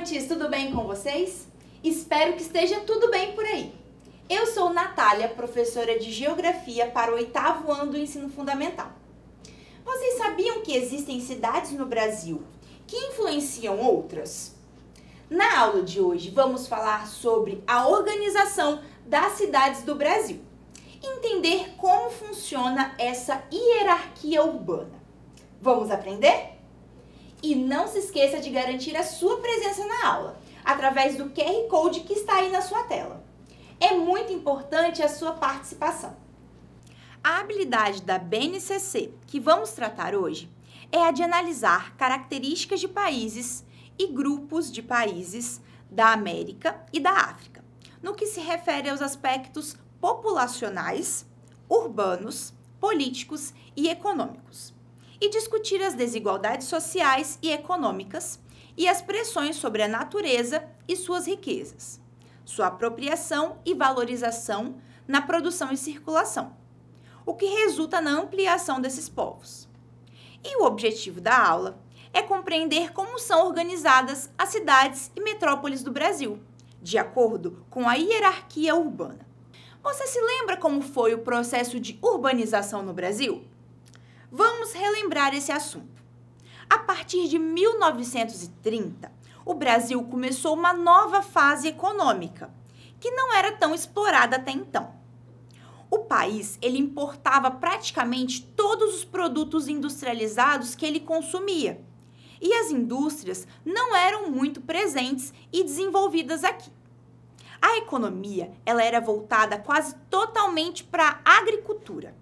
estudantes, tudo bem com vocês? Espero que esteja tudo bem por aí. Eu sou Natália, professora de Geografia para o 8º ano do ensino fundamental. Vocês sabiam que existem cidades no Brasil que influenciam outras? Na aula de hoje vamos falar sobre a organização das cidades do Brasil. Entender como funciona essa hierarquia urbana. Vamos aprender? E não se esqueça de garantir a sua presença na aula, através do QR Code que está aí na sua tela. É muito importante a sua participação. A habilidade da BNCC que vamos tratar hoje é a de analisar características de países e grupos de países da América e da África, no que se refere aos aspectos populacionais, urbanos, políticos e econômicos, e discutir as desigualdades sociais e econômicas e as pressões sobre a natureza e suas riquezas, sua apropriação e valorização na produção e circulação, o que resulta na ampliação desses povos. E o objetivo da aula é compreender como são organizadas as cidades e metrópoles do Brasil, de acordo com a hierarquia urbana. Você se lembra como foi o processo de urbanização no Brasil? Vamos relembrar esse assunto. A partir de 1930, o Brasil começou uma nova fase econômica, que não era tão explorada até então. O país, ele importava praticamente todos os produtos industrializados que ele consumia, e as indústrias não eram muito presentes e desenvolvidas aqui. A economia, ela era voltada quase totalmente para a agricultura.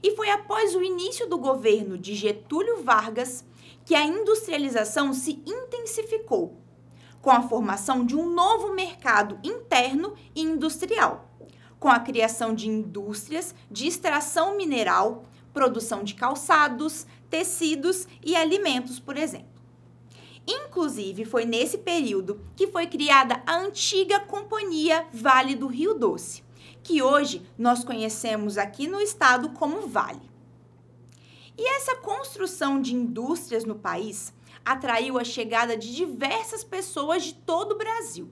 E foi após o início do governo de Getúlio Vargas que a industrialização se intensificou, com a formação de um novo mercado interno e industrial, com a criação de indústrias de extração mineral, produção de calçados, tecidos e alimentos, por exemplo. Inclusive, foi nesse período que foi criada a antiga Companhia Vale do Rio Doce, que hoje nós conhecemos aqui no estado como Vale. E essa construção de indústrias no país atraiu a chegada de diversas pessoas de todo o Brasil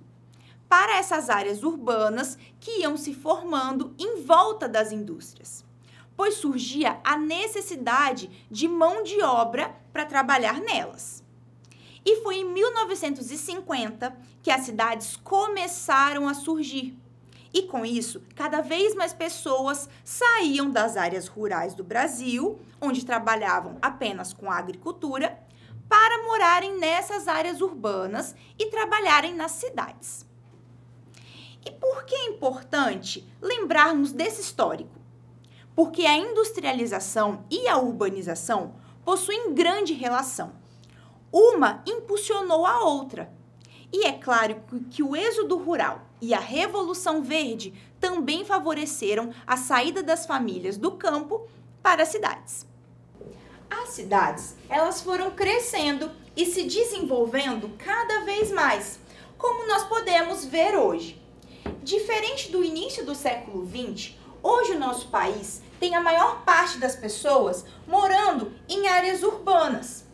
para essas áreas urbanas que iam se formando em volta das indústrias, pois surgia a necessidade de mão de obra para trabalhar nelas. E foi em 1950 que as cidades começaram a surgir. E com isso, cada vez mais pessoas saíam das áreas rurais do Brasil, onde trabalhavam apenas com a agricultura, para morarem nessas áreas urbanas e trabalharem nas cidades. E por que é importante lembrarmos desse histórico? Porque a industrialização e a urbanização possuem grande relação. Uma impulsionou a outra. E é claro que o êxodo rural e a Revolução Verde também favoreceram a saída das famílias do campo para as cidades. As cidades, elas foram crescendo e se desenvolvendo cada vez mais, como nós podemos ver hoje. Diferente do início do século XX, hoje o nosso país tem a maior parte das pessoas morando em áreas urbanas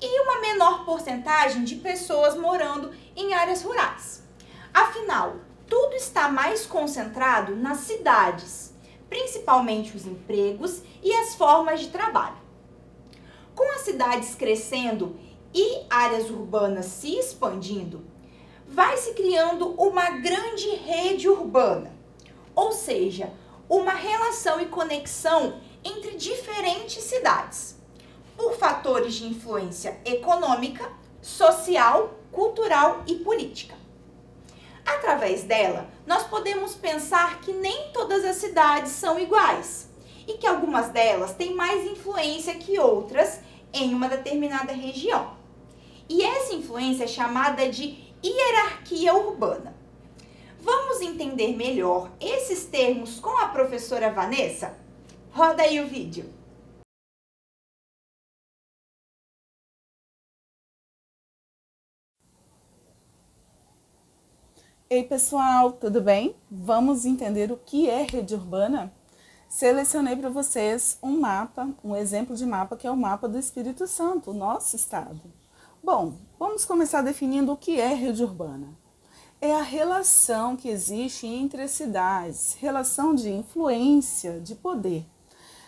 e uma menor porcentagem de pessoas morando em áreas rurais. Afinal, tudo está mais concentrado nas cidades, principalmente os empregos e as formas de trabalho. Com as cidades crescendo e áreas urbanas se expandindo, vai se criando uma grande rede urbana, ou seja, uma relação e conexão entre diferentes cidades, por fatores de influência econômica, social, cultural e política. Através dela, nós podemos pensar que nem todas as cidades são iguais e que algumas delas têm mais influência que outras em uma determinada região. E essa influência é chamada de hierarquia urbana. Vamos entender melhor esses termos com a professora Vanessa? Roda aí o vídeo. Ei pessoal, tudo bem? Vamos entender o que é rede urbana? Selecionei para vocês um mapa, um exemplo de mapa que é o mapa do Espírito Santo, o nosso estado. Bom, vamos começar definindo o que é rede urbana. É a relação que existe entre as cidades, relação de influência, de poder.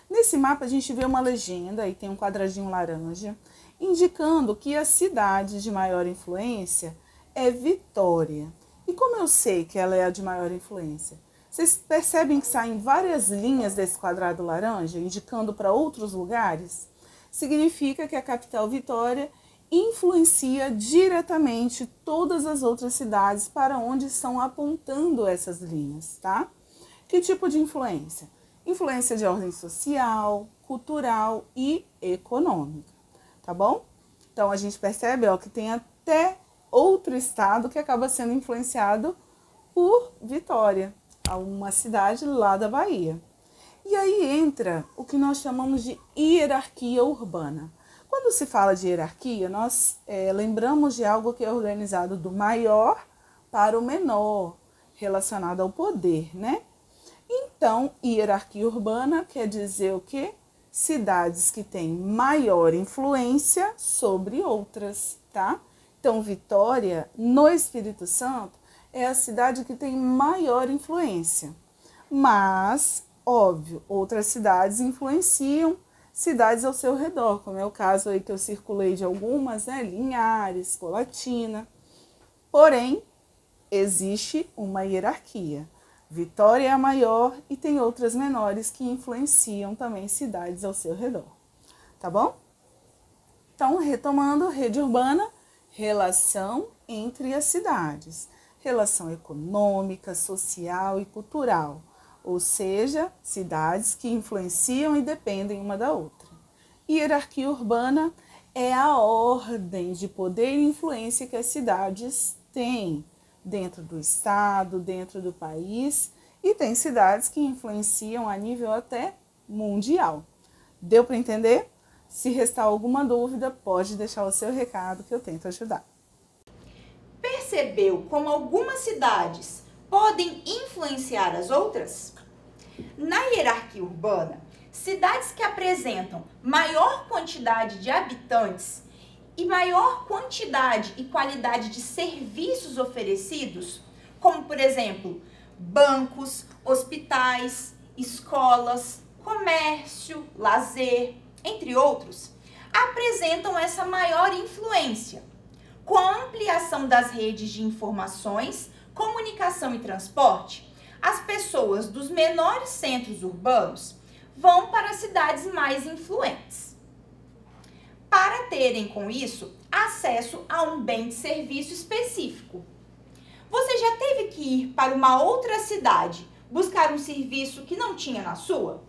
Nesse mapa a gente vê uma legenda, e tem um quadradinho laranja, indicando que a cidade de maior influência é Vitória. E como eu sei que ela é a de maior influência? Vocês percebem que saem várias linhas desse quadrado laranja, indicando para outros lugares? Significa que a capital Vitória influencia diretamente todas as outras cidades para onde estão apontando essas linhas, tá? Que tipo de influência? Influência de ordem social, cultural e econômica, tá bom? Então a gente percebe, ó, que tem até outro estado que acaba sendo influenciado por Vitória, uma cidade lá da Bahia. E aí entra o que nós chamamos de hierarquia urbana. Quando se fala de hierarquia, nós lembramos de algo que é organizado do maior para o menor, relacionado ao poder, né? Então, hierarquia urbana quer dizer o quê? Cidades que têm maior influência sobre outras, tá? Então, Vitória, no Espírito Santo, é a cidade que tem maior influência. Mas, óbvio, outras cidades influenciam cidades ao seu redor, como é o caso aí que eu circulei de algumas, né? Linhares, Colatina. Porém, existe uma hierarquia. Vitória é a maior e tem outras menores que influenciam também cidades ao seu redor. Tá bom? Então, retomando, rede urbana, relação entre as cidades. Relação econômica, social e cultural. Ou seja, cidades que influenciam e dependem uma da outra. Hierarquia urbana é a ordem de poder e influência que as cidades têm dentro do estado, dentro do país, e tem cidades que influenciam a nível até mundial. Deu para entender? Se restar alguma dúvida, pode deixar o seu recado que eu tento ajudar. Percebeu como algumas cidades podem influenciar as outras? Na hierarquia urbana, cidades que apresentam maior quantidade de habitantes e maior quantidade e qualidade de serviços oferecidos, como, por exemplo, bancos, hospitais, escolas, comércio, lazer, entre outros, apresentam essa maior influência. Com a ampliação das redes de informações, comunicação e transporte, as pessoas dos menores centros urbanos vão para cidades mais influentes, para terem com isso acesso a um bem de serviço específico. Você já teve que ir para uma outra cidade buscar um serviço que não tinha na sua?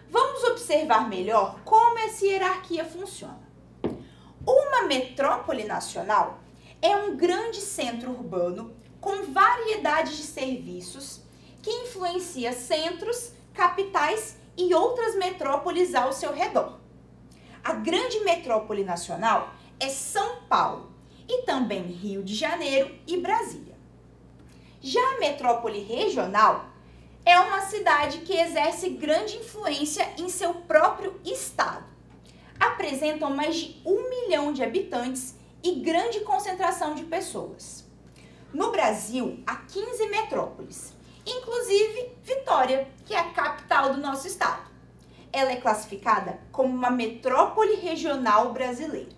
Vamos observar melhor como essa hierarquia funciona. Uma metrópole nacional é um grande centro urbano com variedade de serviços que influencia centros, capitais e outras metrópoles ao seu redor. A grande metrópole nacional é São Paulo e também Rio de Janeiro e Brasília. Já a metrópole regional é uma cidade que exerce grande influência em seu próprio estado. Apresentam mais de 1 milhão de habitantes e grande concentração de pessoas. No Brasil, há 15 metrópoles, inclusive Vitória, que é a capital do nosso estado. Ela é classificada como uma metrópole regional brasileira.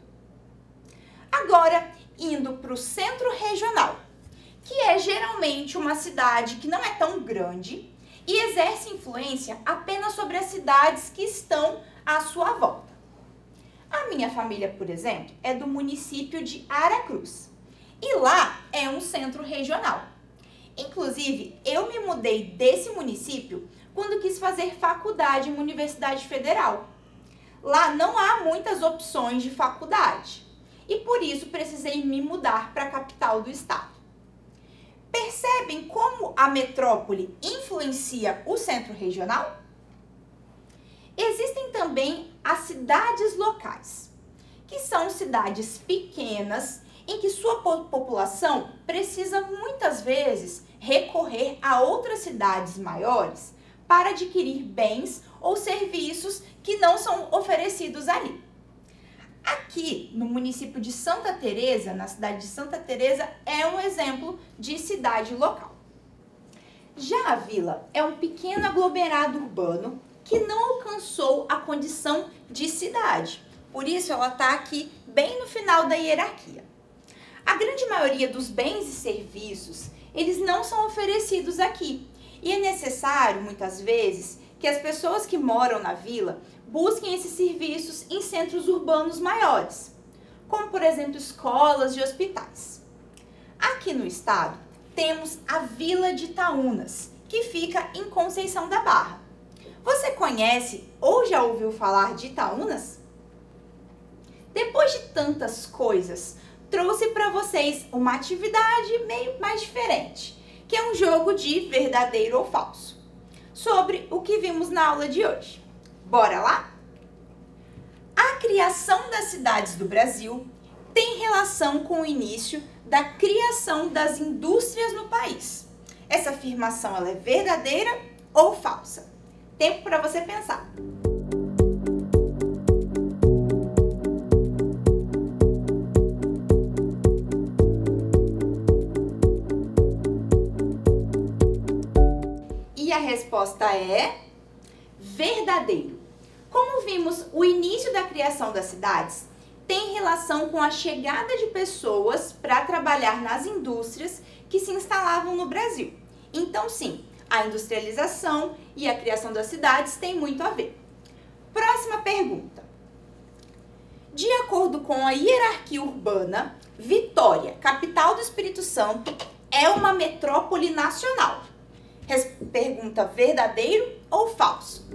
Agora, indo para o centro regional, que é geralmente uma cidade que não é tão grande e exerce influência apenas sobre as cidades que estão à sua volta. A minha família, por exemplo, é do município de Aracruz e lá é um centro regional. Inclusive, eu me mudei desse município quando quis fazer faculdade em uma universidade federal. Lá não há muitas opções de faculdade e por isso precisei me mudar para a capital do estado. Percebem como a metrópole influencia o centro regional? Existem também as cidades locais, que são cidades pequenas em que sua população precisa muitas vezes recorrer a outras cidades maiores para adquirir bens ou serviços que não são oferecidos ali. Aqui no município de Santa Teresa, na cidade de Santa Teresa, é um exemplo de cidade local. Já a vila é um pequeno aglomerado urbano que não alcançou a condição de cidade. Por isso ela está aqui bem no final da hierarquia. A grande maioria dos bens e serviços, eles não são oferecidos aqui. E é necessário, muitas vezes, que as pessoas que moram na vila busquem esses serviços em centros urbanos maiores, como, por exemplo, escolas e hospitais. Aqui no estado, temos a Vila de Itaúnas, que fica em Conceição da Barra. Você conhece ou já ouviu falar de Itaúnas? Depois de tantas coisas, trouxe para vocês uma atividade meio mais diferente, que é um jogo de verdadeiro ou falso, sobre o que vimos na aula de hoje. Bora lá? A criação das cidades do Brasil tem relação com o início da criação das indústrias no país. Essa afirmação ela é verdadeira ou falsa? Tempo para você pensar. E a resposta é verdadeiro. Como vimos, o início da criação das cidades tem relação com a chegada de pessoas para trabalhar nas indústrias que se instalavam no Brasil. Então, sim, a industrialização e a criação das cidades têm muito a ver. Próxima pergunta. De acordo com a hierarquia urbana, Vitória, capital do Espírito Santo, é uma metrópole nacional. Pergunta verdadeiro ou falso?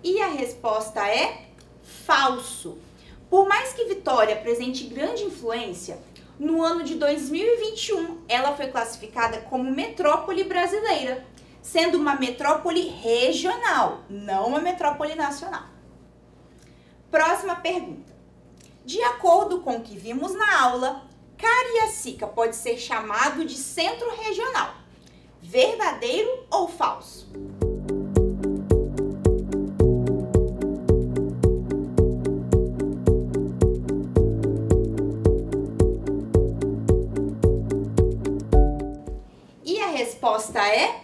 E a resposta é falso. Por mais que Vitória apresente grande influência, no ano de 2021 ela foi classificada como metrópole brasileira, sendo uma metrópole regional, não uma metrópole nacional. Próxima pergunta. De acordo com o que vimos na aula, Cariacica pode ser chamado de centro regional. Verdadeiro ou falso? E a resposta é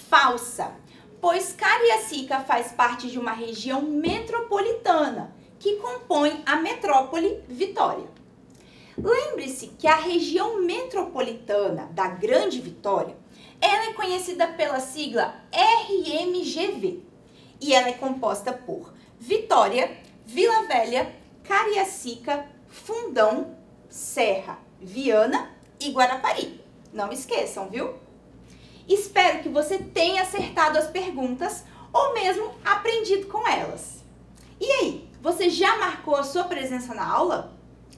falsa, pois Cariacica faz parte de uma região metropolitana que compõe a metrópole Vitória. Lembre-se que a região metropolitana da Grande Vitória, ela é conhecida pela sigla RMGV e ela é composta por Vitória, Vila Velha, Cariacica, Fundão, Serra, Viana e Guarapari. Não esqueçam, viu? Espero que você tenha acertado as perguntas ou mesmo aprendido com elas. E aí, você já marcou a sua presença na aula?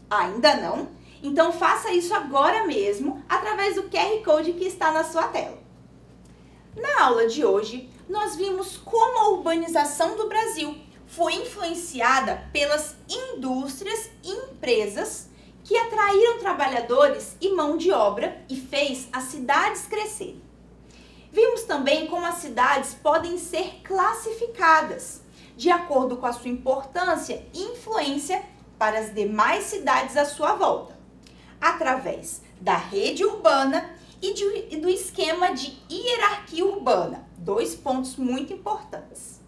Ainda não? Então faça isso agora mesmo através do QR Code que está na sua tela. Na aula de hoje, nós vimos como a urbanização do Brasil foi influenciada pelas indústrias e empresas que atraíram trabalhadores e mão de obra e fez as cidades crescerem. Vimos também como as cidades podem ser classificadas de acordo com a sua importância e influência para as demais cidades à sua volta, através da rede urbana e do esquema de hierarquia urbana, 2 pontos muito importantes.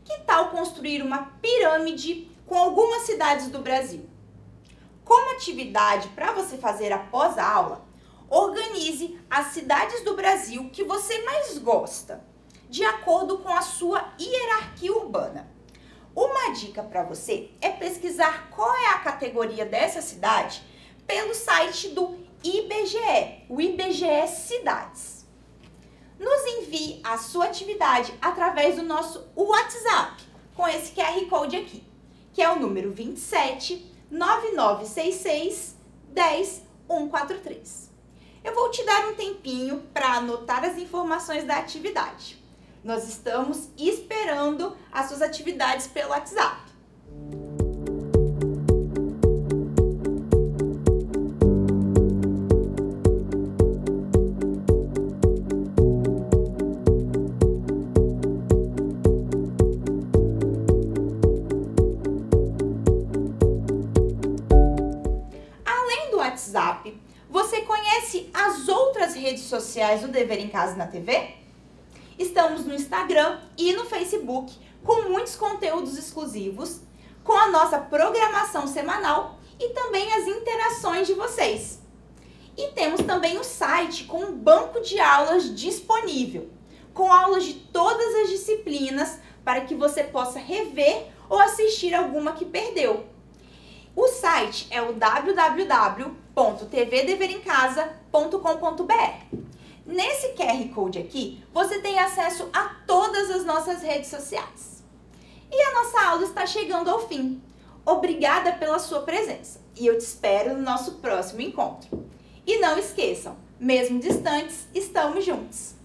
Que tal construir uma pirâmide com algumas cidades do Brasil? Como atividade para você fazer após a aula, organize as cidades do Brasil que você mais gosta, de acordo com a sua hierarquia urbana. Uma dica para você é pesquisar qual é a categoria dessa cidade pelo site do IBGE, o IBGE Cidades. Nos envie a sua atividade através do nosso WhatsApp, com esse QR Code aqui, que é o número 27 9966 10 143. Eu vou te dar um tempinho para anotar as informações da atividade. Nós estamos esperando as suas atividades pelo WhatsApp. redes sociais do Dever em Casa na TV? Estamos no Instagram e no Facebook com muitos conteúdos exclusivos, com a nossa programação semanal e também as interações de vocês. E temos também o site com um banco de aulas disponível, com aulas de todas as disciplinas para que você possa rever ou assistir alguma que perdeu. O site é o www.tvdeverencasa.com.br. Nesse QR Code aqui, você tem acesso a todas as nossas redes sociais. E a nossa aula está chegando ao fim. Obrigada pela sua presença e eu te espero no nosso próximo encontro. E não esqueçam, mesmo distantes, estamos juntos!